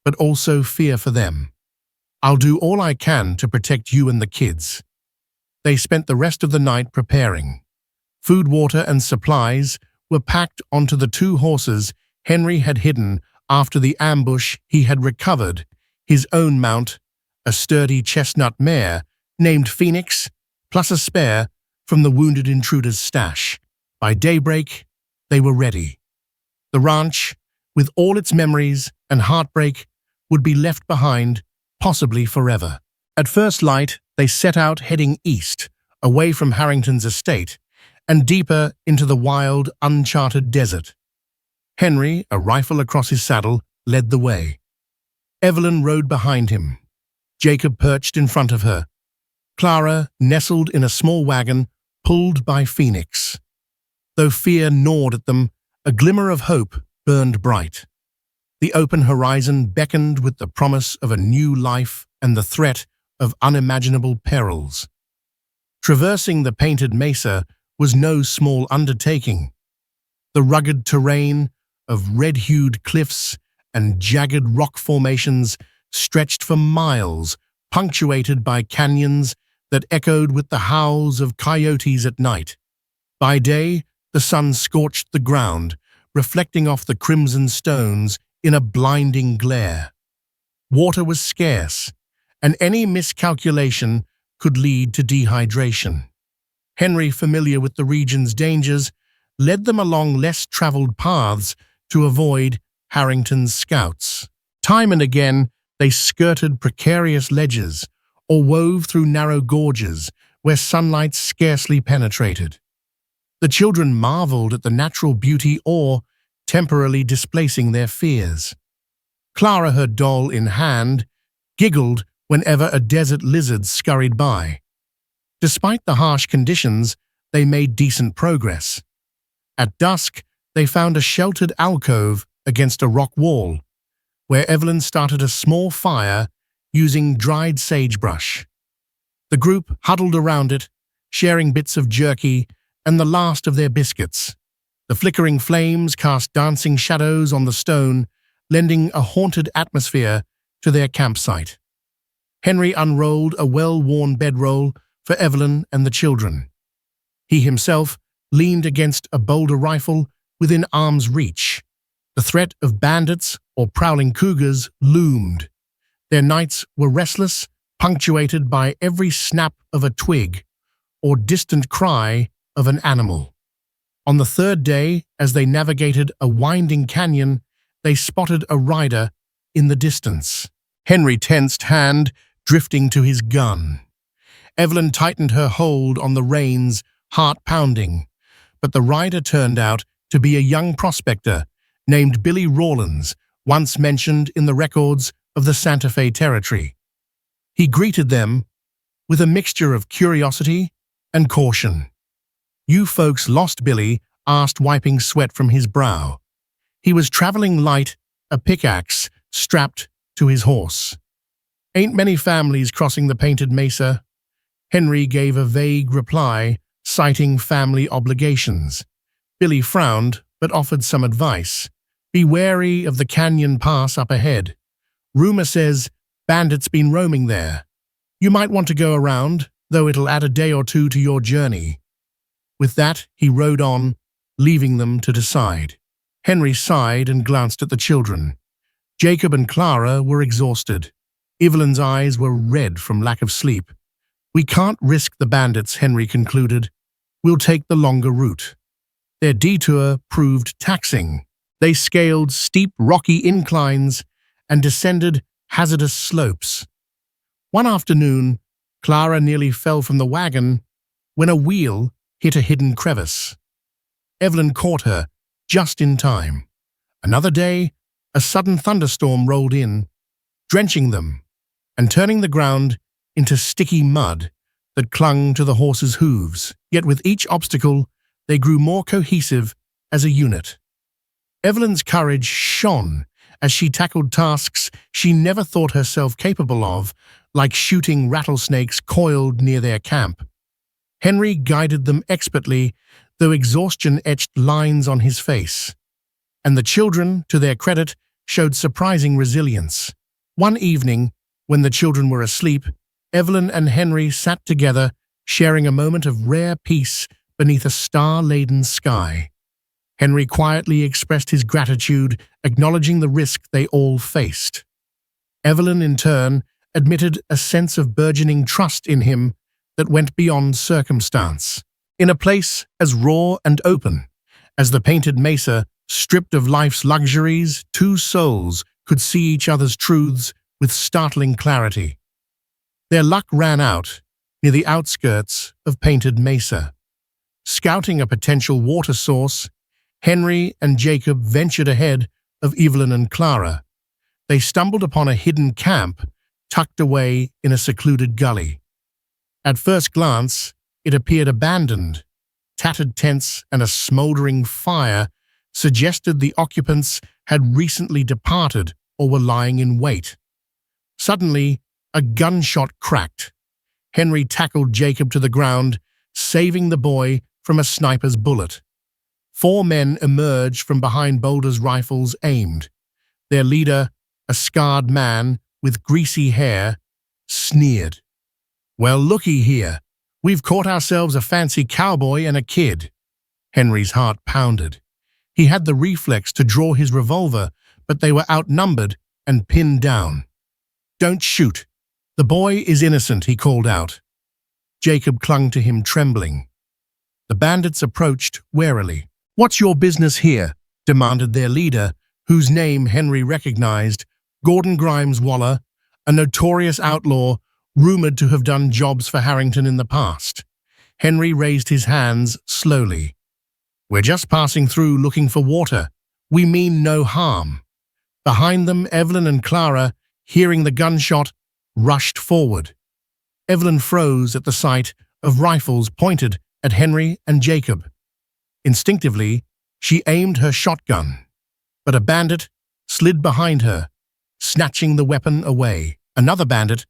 but also fear for them. "I'll do all I can to protect you and the kids." They spent the rest of the night preparing. Food, water, and supplies were packed onto the 2 horses Henry had hidden after the ambush. He had recovered his own mount, a sturdy chestnut mare named Phoenix, plus a spare from the wounded intruder's stash. By daybreak, they were ready. The ranch, with all its memories and heartbreak, would be left behind, possibly forever. At first light, they set out heading east, away from Harrington's estate, and deeper into the wild, uncharted desert. Henry, a rifle across his saddle, led the way. Evelyn rode behind him. Jacob perched in front of her. Clara nestled in a small wagon, pulled by Phoenix. Though fear gnawed at them, a glimmer of hope burned bright. The open horizon beckoned with the promise of a new life and the threat of unimaginable perils. Traversing the painted mesa was no small undertaking. The rugged terrain of red-hued cliffs and jagged rock formations stretched for miles, punctuated by canyons that echoed with the howls of coyotes at night. By day, the sun scorched the ground, reflecting off the crimson stones in a blinding glare. Water was scarce, and any miscalculation could lead to dehydration. Henry, familiar with the region's dangers, led them along less traveled paths to avoid Harrington's scouts. Time and again, they skirted precarious ledges or wove through narrow gorges where sunlight scarcely penetrated. The children marveled at the natural beauty or temporarily displacing their fears. Clara, her doll in hand, giggled whenever a desert lizard scurried by. Despite the harsh conditions, they made decent progress. At dusk, they found a sheltered alcove against a rock wall, where Evelyn started a small fire using dried sagebrush. The group huddled around it, sharing bits of jerky and the last of their biscuits. The flickering flames cast dancing shadows on the stone, lending a haunted atmosphere to their campsite. Henry unrolled a well-worn bedroll for Evelyn and the children. He himself leaned against a boulder rifle within arm's reach. The threat of bandits or prowling cougars loomed. Their nights were restless, punctuated by every snap of a twig or distant cry of an animal. On the 3rd day, as they navigated a winding canyon, they spotted a rider in the distance. Henry tensed, hand drifting to his gun. Evelyn tightened her hold on the reins, heart pounding. But the rider turned out to be a young prospector named Billy Rawlins, once mentioned in the records of the Santa Fe Territory. He greeted them with a mixture of curiosity and caution. "You folks lost Billy?" asked, wiping sweat from his brow. He was traveling light, a pickaxe strapped to his horse. "Ain't many families crossing the painted mesa." Henry gave a vague reply, citing family obligations. Billy frowned, but offered some advice. "Be wary of the canyon pass up ahead. Rumor says bandits been roaming there. You might want to go around, though it'll add a day or two to your journey." With that, he rode on, leaving them to decide. Henry sighed and glanced at the children. Jacob and Clara were exhausted. Evelyn's eyes were red from lack of sleep. "We can't risk the bandits," Henry concluded. "We'll take the longer route." Their detour proved taxing. They scaled steep, rocky inclines and descended hazardous slopes. One afternoon, Clara nearly fell from the wagon when a wheel hit a hidden crevice. Evelyn caught her just in time. Another day, a sudden thunderstorm rolled in, drenching them and turning the ground into sticky mud that clung to the horses' hooves. Yet with each obstacle, they grew more cohesive as a unit. Evelyn's courage shone as she tackled tasks she never thought herself capable of, like shooting rattlesnakes coiled near their camp. Henry guided them expertly, though exhaustion etched lines on his face. And the children, to their credit, showed surprising resilience. One evening, when the children were asleep, Evelyn and Henry sat together, sharing a moment of rare peace beneath a star-laden sky. Henry quietly expressed his gratitude, acknowledging the risk they all faced. Evelyn, in turn, admitted a sense of burgeoning trust in him that went beyond circumstance. In a place as raw and open as the painted mesa, stripped of life's luxuries, two souls could see each other's truths with startling clarity. Their luck ran out near the outskirts of Painted Mesa. Scouting a potential water source, Henry and Jacob ventured ahead of Evelyn and Clara. They stumbled upon a hidden camp tucked away in a secluded gully. At first glance, it appeared abandoned. Tattered tents and a smoldering fire suggested the occupants had recently departed or were lying in wait. Suddenly, a gunshot cracked. Henry tackled Jacob to the ground, saving the boy from a sniper's bullet. 4 men emerged from behind boulders, rifles aimed. Their leader, a scarred man with greasy hair, sneered. "Well, looky here. We've caught ourselves a fancy cowboy and a kid." Henry's heart pounded. He had the reflex to draw his revolver, but they were outnumbered and pinned down. "Don't shoot. The boy is innocent," he called out. Jacob clung to him, trembling. The bandits approached warily. "What's your business here?" demanded their leader, whose name Henry recognized, Gordon Grimes Waller, a notorious outlaw rumored to have done jobs for Harrington in the past. Henry raised his hands slowly. "We're just passing through looking for water. We mean no harm." Behind them, Evelyn and Clara, hearing the gunshot, rushed forward. Evelyn froze at the sight of rifles pointed at Henry and Jacob. Instinctively, she aimed her shotgun, but a bandit slid behind her, snatching the weapon away. Another bandit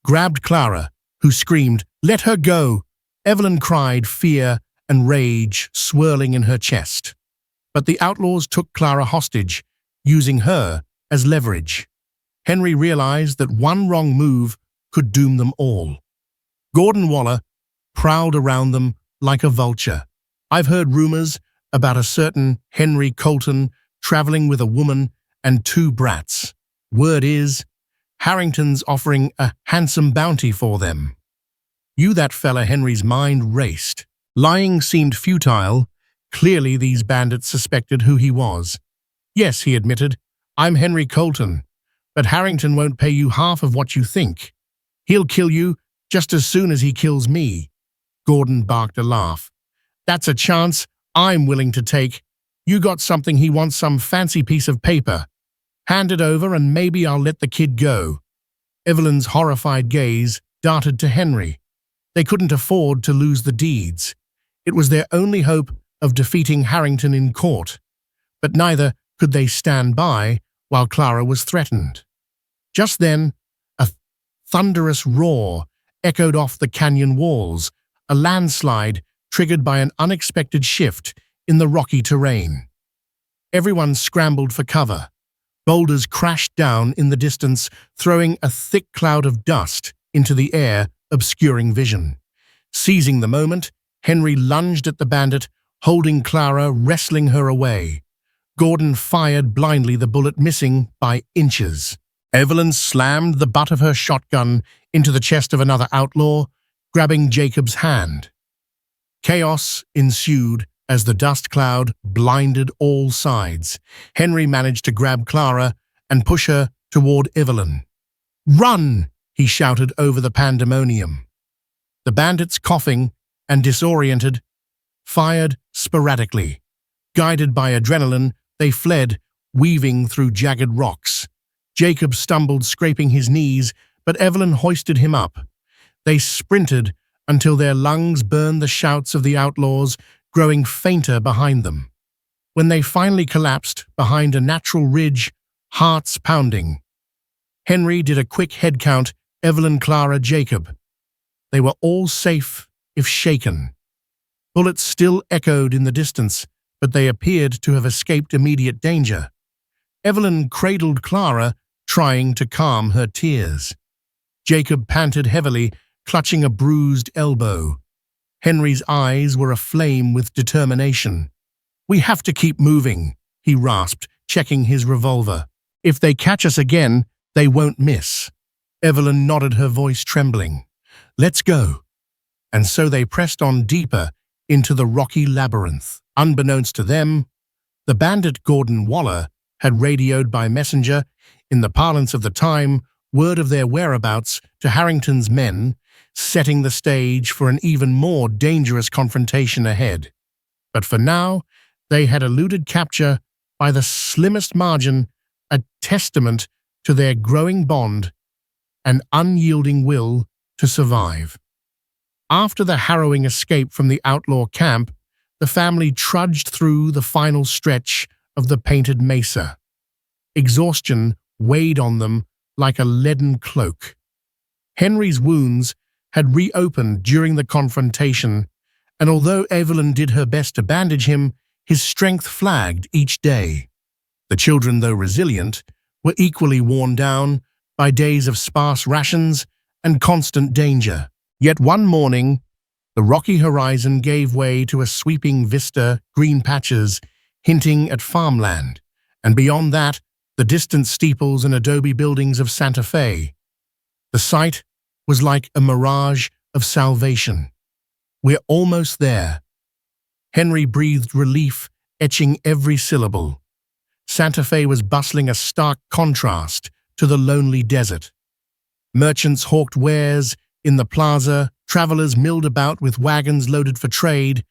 grabbed Clara, who screamed, "Let her go!" Evelyn cried, fear and rage swirling in her chest. But the outlaws took Clara hostage, using her as leverage. Henry realized that one wrong move could doom them all. Gordon Waller prowled around them like a vulture. "I've heard rumors about a certain Henry Colton traveling with a woman and 2 brats. Word is, Harrington's offering a handsome bounty for them." "You that fella," Henry's mind raced. Lying seemed futile. Clearly these bandits suspected who he was. "Yes," he admitted, "I'm Henry Colton, but Harrington won't pay you half of what you think. He'll kill you just as soon as he kills me." Gordon barked a laugh. "That's a chance I'm willing to take. You got something he wants, some fancy piece of paper. Hand it over and maybe I'll let the kid go." Evelyn's horrified gaze darted to Henry. They couldn't afford to lose the deeds. It was their only hope of defeating Harrington in court. But neither could they stand by while Clara was threatened. Just then, a thunderous roar echoed off the canyon walls, a landslide triggered by an unexpected shift in the rocky terrain. Everyone scrambled for cover. Boulders crashed down in the distance, throwing a thick cloud of dust into the air, obscuring vision. Seizing the moment, Henry lunged at the bandit, holding Clara, wrestling her away. Gordon fired blindly, the bullet missing by inches. Evelyn slammed the butt of her shotgun into the chest of another outlaw, grabbing Jacob's hand. Chaos ensued as the dust cloud blinded all sides. Henry managed to grab Clara and push her toward Evelyn. "Run!" he shouted over the pandemonium. The bandits, coughing and disoriented, fired sporadically. Guided by adrenaline, they fled, weaving through jagged rocks. Jacob stumbled, scraping his knees, but Evelyn hoisted him up. They sprinted until their lungs burned the shouts of the outlaws, growing fainter behind them. When they finally collapsed behind a natural ridge, hearts pounding, Henry did a quick head count: Evelyn, Clara, Jacob. They were all safe, if shaken. Bullets still echoed in the distance, but they appeared to have escaped immediate danger. Evelyn cradled Clara, trying to calm her tears. Jacob panted heavily, clutching a bruised elbow. Henry's eyes were aflame with determination. "We have to keep moving," he rasped, checking his revolver. "If they catch us again, they won't miss." Evelyn nodded, her voice trembling. "Let's go." And so they pressed on deeper into the rocky labyrinth. Unbeknownst to them, the bandit Gordon Waller had radioed by messenger, in the parlance of the time, word of their whereabouts to Harrington's men, setting the stage for an even more dangerous confrontation ahead. But for now, they had eluded capture by the slimmest margin, a testament to their growing bond and unyielding will to survive. After the harrowing escape from the outlaw camp, the family trudged through the final stretch of the painted mesa. Exhaustion weighed on them like a leaden cloak. Henry's wounds had reopened during the confrontation, and although Evelyn did her best to bandage him, his strength flagged each day. The children, though resilient, were equally worn down by days of sparse rations and constant danger. Yet one morning, the rocky horizon gave way to a sweeping vista, green patches hinting at farmland, and beyond that, the distant steeples and adobe buildings of Santa Fe. The sight was like a mirage of salvation. "We're almost there." Henry breathed relief, etching every syllable. Santa Fe was bustling, a stark contrast to the lonely desert. Merchants hawked wares in the plaza, travelers milled about with wagons loaded for trade,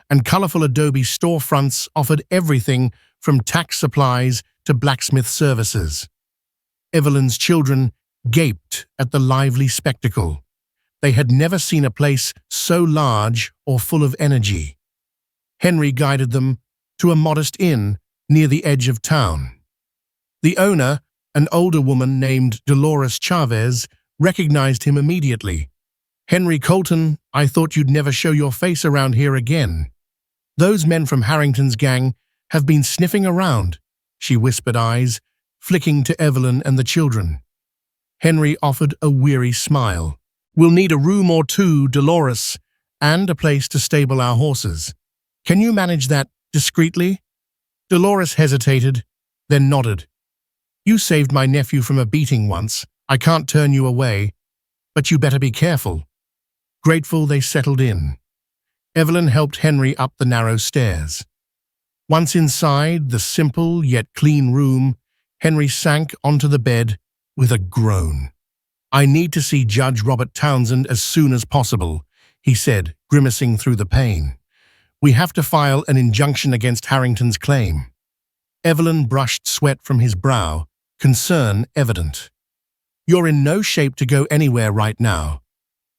and colorful adobe storefronts offered everything from tax supplies to blacksmith services. Evelyn's children gaped at the lively spectacle. They had never seen a place so large or full of energy. Henry guided them to a modest inn near the edge of town. The owner, an older woman named Dolores Chavez, recognized him immediately. "Henry Colton, I thought you'd never show your face around here again. Those men from Harrington's gang have been sniffing around," she whispered, eyes flicking to Evelyn and the children. Henry offered a weary smile. "We'll need a room or two, Dolores, and a place to stable our horses. Can you manage that discreetly?" Dolores hesitated, then nodded. "You saved my nephew from a beating once. I can't turn you away, but you better be careful." Grateful, they settled in. Evelyn helped Henry up the narrow stairs. Once inside the simple yet clean room, Henry sank onto the bed with a groan. "I need to see Judge Robert Townsend as soon as possible," he said, grimacing through the pain. "We have to file an injunction against Harrington's claim." Evelyn brushed sweat from his brow, concern evident. "You're in no shape to go anywhere right now.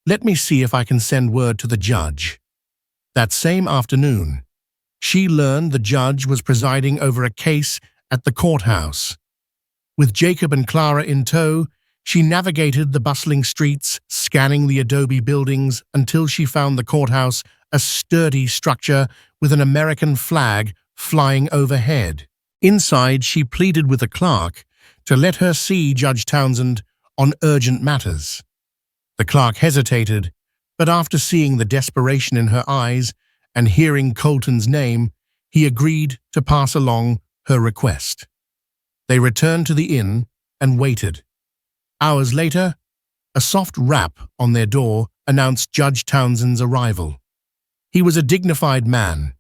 Let me see if I can send word to the judge." That same afternoon, she learned the judge was presiding over a case at the courthouse. With Jacob and Clara in tow, she navigated the bustling streets, scanning the adobe buildings until she found the courthouse, a sturdy structure with an American flag flying overhead. Inside, she pleaded with the clerk to let her see Judge Townsend on urgent matters. The clerk hesitated, but after seeing the desperation in her eyes and hearing Colton's name, he agreed to pass along her request. They returned to the inn and waited. Hours later, a soft rap on their door announced Judge Townsend's arrival. He was a dignified man,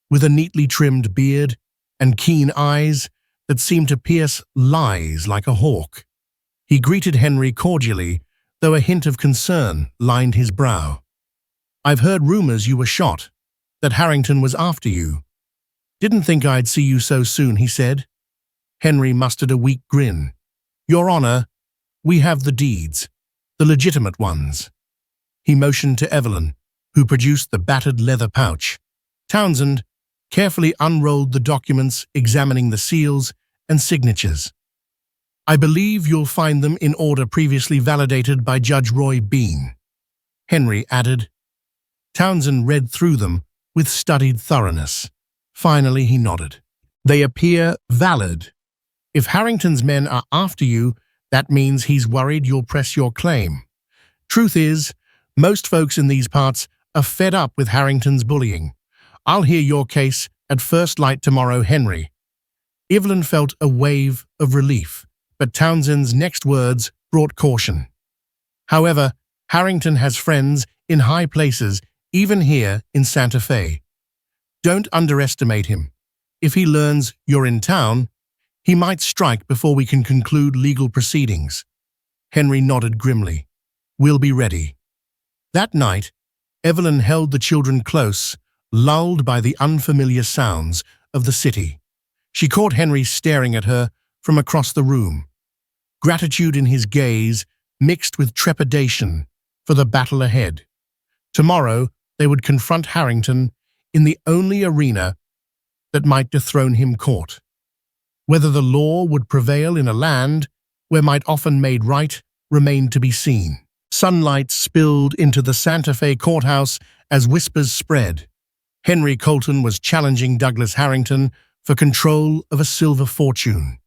with a neatly trimmed beard and keen eyes that seemed to pierce lies like a hawk. He greeted Henry cordially, though a hint of concern lined his brow. "I've heard rumors you were shot, that Harrington was after you. Didn't think I'd see you so soon," he said. Henry mustered a weak grin. "Your Honor, we have the deeds, the legitimate ones." He motioned to Evelyn, who produced the battered leather pouch. Townsend carefully unrolled the documents, examining the seals and signatures. "I believe you'll find them in order previously validated by Judge Roy Bean," Henry added. Townsend read through them with studied thoroughness. Finally, he nodded. "They appear valid. If Harrington's men are after you, that means he's worried you'll press your claim. Truth is, most folks in these parts are fed up with Harrington's bullying. I'll hear your case at first light tomorrow, Henry." Evelyn felt a wave of relief, but Townsend's next words brought caution. "However, Harrington has friends in high places, even here in Santa Fe. Don't underestimate him. If he learns you're in town, he might strike before we can conclude legal proceedings." Henry nodded grimly. "We'll be ready." That night, Evelyn held the children close, lulled by the unfamiliar sounds of the city. She caught Henry staring at her from across the room, gratitude in his gaze mixed with trepidation for the battle ahead. Tomorrow, they would confront Harrington in the only arena that might dethrone him, court. Whether the law would prevail in a land where might often made right remained to be seen. Sunlight spilled into the Santa Fe courthouse as whispers spread. Henry Colton was challenging Douglas Harrington for control of a silver fortune.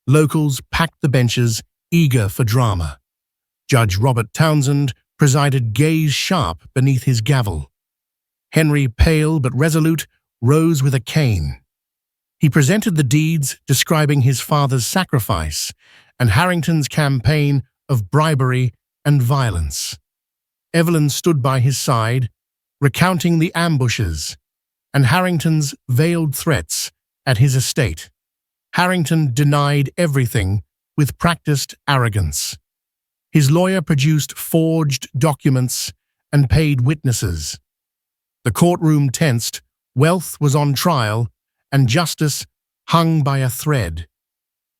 Locals packed the benches, eager for drama. Judge Robert Townsend presided, gaze sharp beneath his gavel. Henry, pale but resolute, rose with a cane. He presented the deeds describing his father's sacrifice and Harrington's campaign of bribery and violence. Evelyn stood by his side, recounting the ambushes and Harrington's veiled threats at his estate. Harrington denied everything with practiced arrogance. His lawyer produced forged documents and paid witnesses. The courtroom tensed, wealth was on trial, and justice hung by a thread.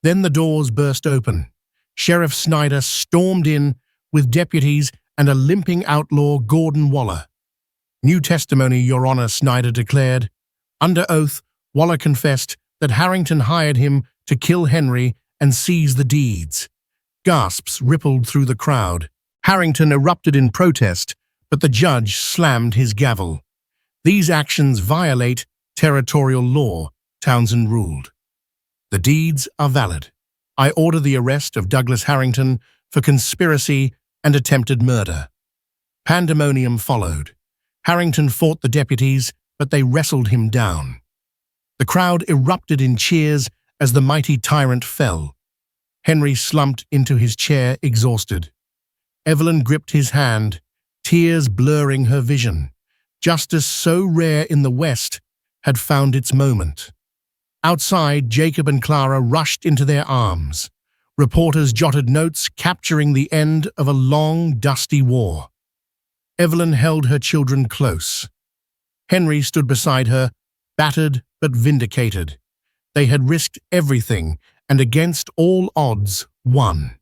Then the doors burst open. Sheriff Snyder stormed in with deputies and a limping outlaw, Gordon Waller. "New testimony, Your Honor," Snyder declared. Under oath, Waller confessed that Harrington hired him to kill Henry and seize the deeds. Gasps rippled through the crowd. Harrington erupted in protest, but the judge slammed his gavel. "These actions violate territorial law," Townsend ruled. "The deeds are valid. I order the arrest of Douglas Harrington for conspiracy and attempted murder." Pandemonium followed. Harrington fought the deputies, but they wrestled him down. The crowd erupted in cheers as the mighty tyrant fell. Henry slumped into his chair, exhausted. Evelyn gripped his hand, tears blurring her vision. Justice, so rare in the West, had found its moment. Outside, Jacob and Clara rushed into their arms. Reporters jotted notes capturing the end of a long, dusty war. Evelyn held her children close. Henry stood beside her, battered but vindicated. They had risked everything and against all odds won.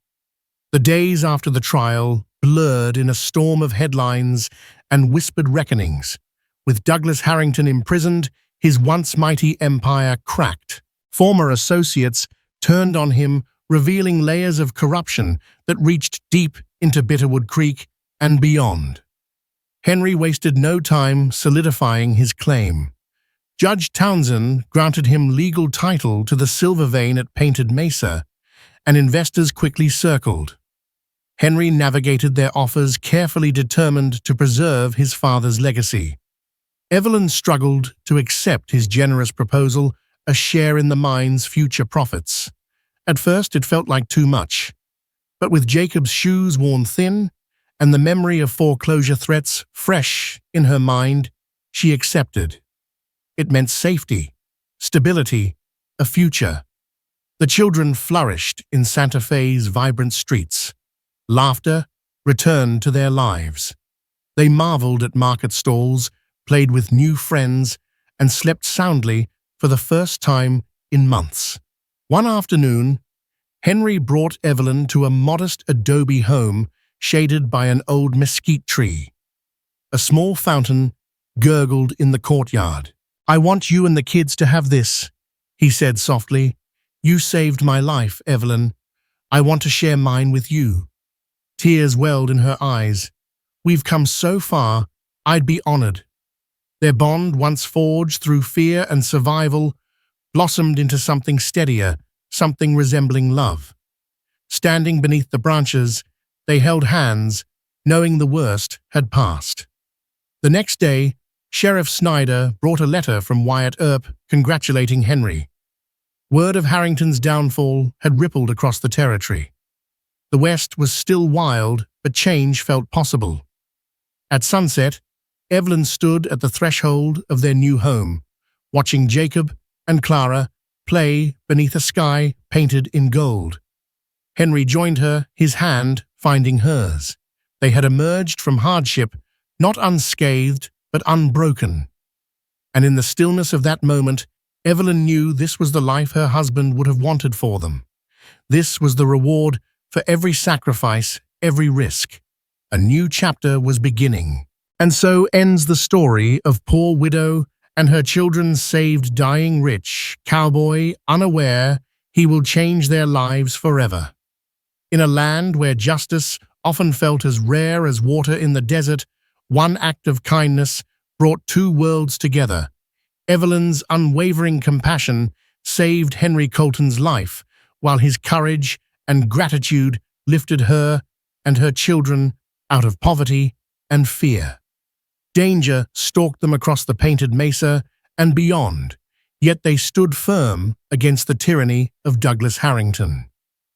The days after the trial blurred in a storm of headlines and whispered reckonings. With Douglas Harrington imprisoned, his once mighty empire cracked. Former associates turned on him, revealing layers of corruption that reached deep into Bitterwood Creek and beyond. Henry wasted no time solidifying his claim. Judge Townsend granted him legal title to the silver vein at Painted Mesa, and investors quickly circled. Henry navigated their offers, carefully determined to preserve his father's legacy. Evelyn struggled to accept his generous proposal, a share in the mine's future profits. At first, it felt like too much. But with Jacob's shoes worn thin and the memory of foreclosure threats fresh in her mind, she accepted. It meant safety, stability, a future. The children flourished in Santa Fe's vibrant streets. Laughter returned to their lives. They marveled at market stalls, played with new friends, and slept soundly for the first time in months. One afternoon, Henry brought Evelyn to a modest adobe home shaded by an old mesquite tree. A small fountain gurgled in the courtyard. "I want you and the kids to have this," he said softly. "You saved my life, Evelyn. I want to share mine with you." Tears welled in her eyes. "We've come so far, I'd be honored." Their bond, once forged through fear and survival, blossomed into something steadier, something resembling love. Standing beneath the branches, they held hands, knowing the worst had passed. The next day, Sheriff Snyder brought a letter from Wyatt Earp congratulating Henry. Word of Harrington's downfall had rippled across the territory. The West was still wild, but change felt possible. At sunset, Evelyn stood at the threshold of their new home, watching Jacob and Clara play beneath a sky painted in gold. Henry joined her, his hand finding hers. They had emerged from hardship, not unscathed, but unbroken. And in the stillness of that moment, Evelyn knew this was the life her husband would have wanted for them. This was the reward for every sacrifice, every risk. A new chapter was beginning. And so ends the story of poor widow and her children saved dying rich, Cowboy, unaware he will change their lives forever. In a land where justice often felt as rare as water in the desert, one act of kindness brought two worlds together. Evelyn's unwavering compassion saved Henry Colton's life, while his courage and gratitude lifted her and her children out of poverty and fear. Danger stalked them across the painted mesa and beyond, yet they stood firm against the tyranny of Douglas Harrington.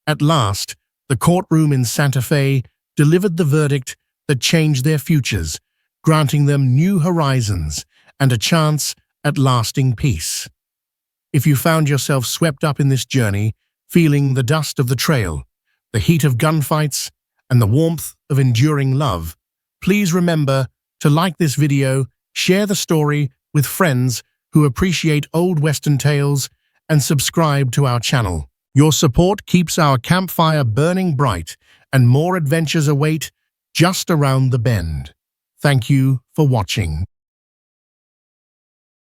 At last, the courtroom in Santa Fe delivered the verdict that changed their futures, granting them new horizons and a chance at lasting peace. If you found yourself swept up in this journey, feeling the dust of the trail, the heat of gunfights, and the warmth of enduring love, please remember to like this video, share the story with friends who appreciate old Western tales, and subscribe to our channel. Your support keeps our campfire burning bright, and more adventures await just around the bend. Thank you for watching.